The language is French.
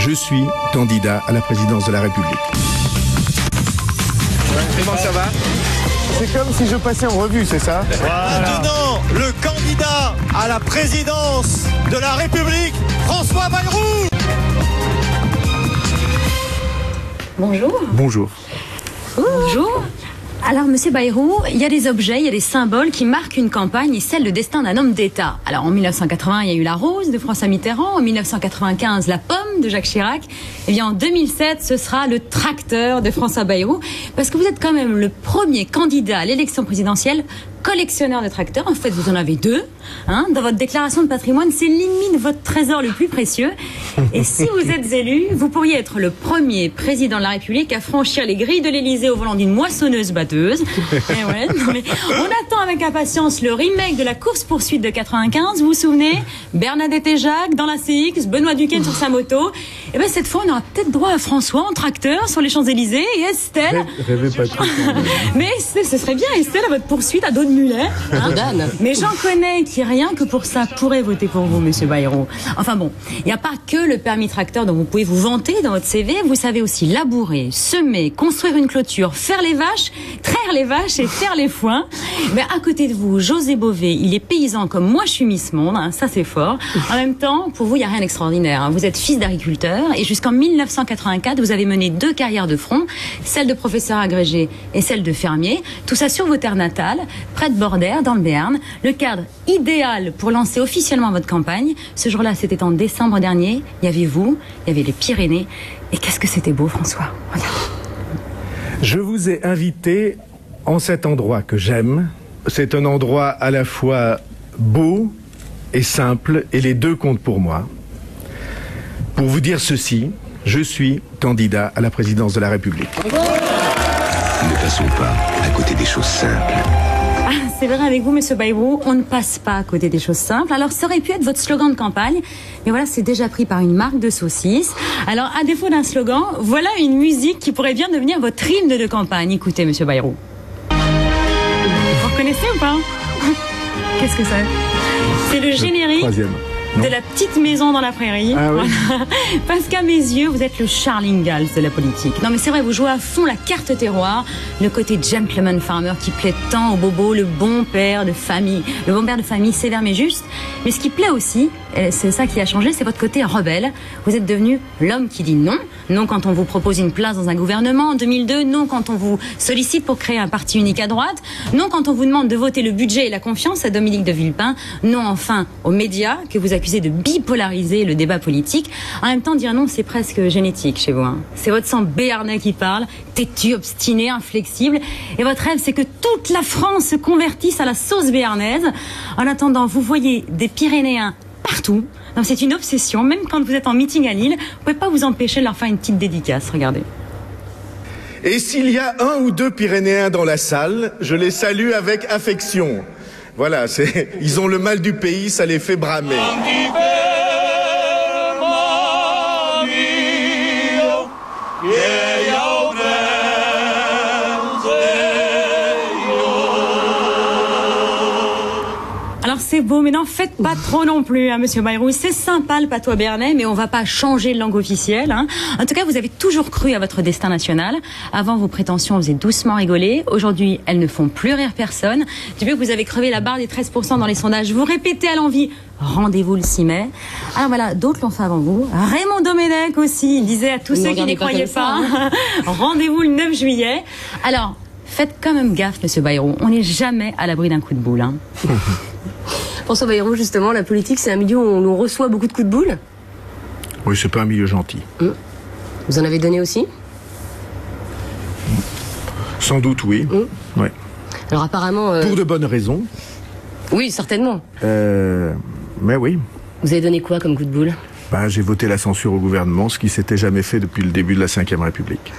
Je suis candidat à la présidence de la République. Comment ça va? C'est comme si je passais en revue, c'est ça? Voilà. Maintenant, le candidat à la présidence de la République, François Bayrou. Bonjour. Bonjour. Bonjour. Alors, Monsieur Bayrou, il y a des objets, il y a des symboles qui marquent une campagne et scellent le destin d'un homme d'État. Alors, en 1980, il y a eu la rose de François Mitterrand. En 1995, la pomme de Jacques Chirac. Et bien, en 2007, ce sera le tracteur de François Bayrou. Parce que vous êtes quand même le premier candidat à l'élection présidentielle collectionneur de tracteurs. En fait, vous en avez deux. Dans votre déclaration de patrimoine, c'est limite votre trésor le plus précieux. Et si vous êtes élu, vous pourriez être le premier président de la République à franchir les grilles de l'Élysée au volant d'une moissonneuse batteuse. Et ouais, non, mais on attend avec impatience le remake de la course-poursuite de 95. Vous vous souvenez? Bernadette et Jacques dans la CX, Benoît Duquesne sur sa moto. Et bien cette fois, on aura peut-être droit à François en tracteur sur les Champs-Élysées et Estelle. Rêvez pas trop. Mais ce serait bien, Estelle, à votre poursuite à dos de mulet. Mais j'en connais qui, rien que pour ça, pourraient voter pour vous, Monsieur Bayrou. Enfin bon, il n'y a pas que le permis tracteur dont vous pouvez vous vanter dans votre CV. Vous savez aussi labourer, semer, construire une clôture, faire les vaches, traire les vaches et faire les foins. Mais à côté de vous, José Bové, il est paysan comme moi, je suis Miss Monde. Ça, c'est fort. En même temps, pour vous, il n'y a rien d'extraordinaire. Vous êtes fils d'agriculteur et jusqu'en 1984, vous avez mené 2 carrières de front, celle de professeur agrégé et celle de fermier. Tout ça sur vos terres natales, près de Bordère, dans le Béarn. Le cadre idéal pour lancer officiellement votre campagne. Ce jour-là, c'était en décembre dernier. Il y avait vous, il y avait les Pyrénées. Et qu'est-ce que c'était beau, François. Regarde. Je vous ai invité en cet endroit que j'aime. C'est un endroit à la fois beau et simple, et les deux comptent pour moi. Pour vous dire ceci, je suis candidat à la présidence de la République. Ne passons pas à côté des choses simples. C'est vrai avec vous, Monsieur Bayrou, on ne passe pas à côté des choses simples. Alors, ça aurait pu être votre slogan de campagne, mais voilà, c'est déjà pris par une marque de saucisses. Alors, à défaut d'un slogan, voilà une musique qui pourrait bien devenir votre hymne de campagne. Écoutez, Monsieur Bayrou. Vous reconnaissez ou pas? Qu'est-ce que c'est? C'est le générique de la petite maison dans la prairie. Ah oui. Voilà. Parce qu'à mes yeux, vous êtes le Charles Ingalls de la politique. Non mais c'est vrai, vous jouez à fond la carte terroir, le côté gentleman farmer qui plaît tant aux bobos, le bon père de famille. Le bon père de famille sévère mais juste. Mais ce qui plaît aussi, c'est ça qui a changé, c'est votre côté rebelle. Vous êtes devenu l'homme qui dit non. Non quand on vous propose une place dans un gouvernement en 2002. Non quand on vous sollicite pour créer un parti unique à droite. Non quand on vous demande de voter le budget et la confiance à Dominique de Villepin. Non enfin aux médias que vous accusez de bipolariser le débat politique. En même temps, dire non, c'est presque génétique chez vous. C'est votre sang béarnais qui parle, têtu, obstiné, inflexible. Et votre rêve, c'est que toute la France se convertisse à la sauce béarnaise. En attendant, vous voyez des Pyrénéens partout. C'est une obsession. Même quand vous êtes en meeting à Lille, vous pouvez pas vous empêcher de leur faire une petite dédicace. Regardez. Et s'il y a 1 ou 2 Pyrénéens dans la salle, je les salue avec affection. Voilà, ils ont le mal du pays, ça les fait bramer. Alors c'est beau, mais n'en faites pas trop non plus, Monsieur Bayrou. C'est sympa le patois béarnais, mais on va pas changer de langue officielle. En tout cas, vous avez toujours cru à votre destin national. Avant, vos prétentions faisaient doucement rigoler. Aujourd'hui, elles ne font plus rire personne. Depuis que vous avez crevé la barre des 13% dans les sondages, vous répétez à l'envi « Rendez-vous le 6 mai ». Alors voilà, d'autres l'ont fait avant vous. Raymond Domenech aussi, il disait à tous ceux qui n'y croyaient pas « Rendez-vous le 9 juillet ». Alors, faites quand même gaffe, Monsieur Bayrou. On n'est jamais à l'abri d'un coup de boule. François Bayrou, justement, la politique, c'est un milieu où on reçoit beaucoup de coups de boule. Oui, c'est pas un milieu gentil. Vous en avez donné aussi? Sans doute, oui. Ouais. Alors apparemment... Pour de bonnes raisons. Oui, certainement. Mais oui. Vous avez donné quoi comme coup de boule? J'ai voté la censure au gouvernement, ce qui s'était jamais fait depuis le début de la Ve République.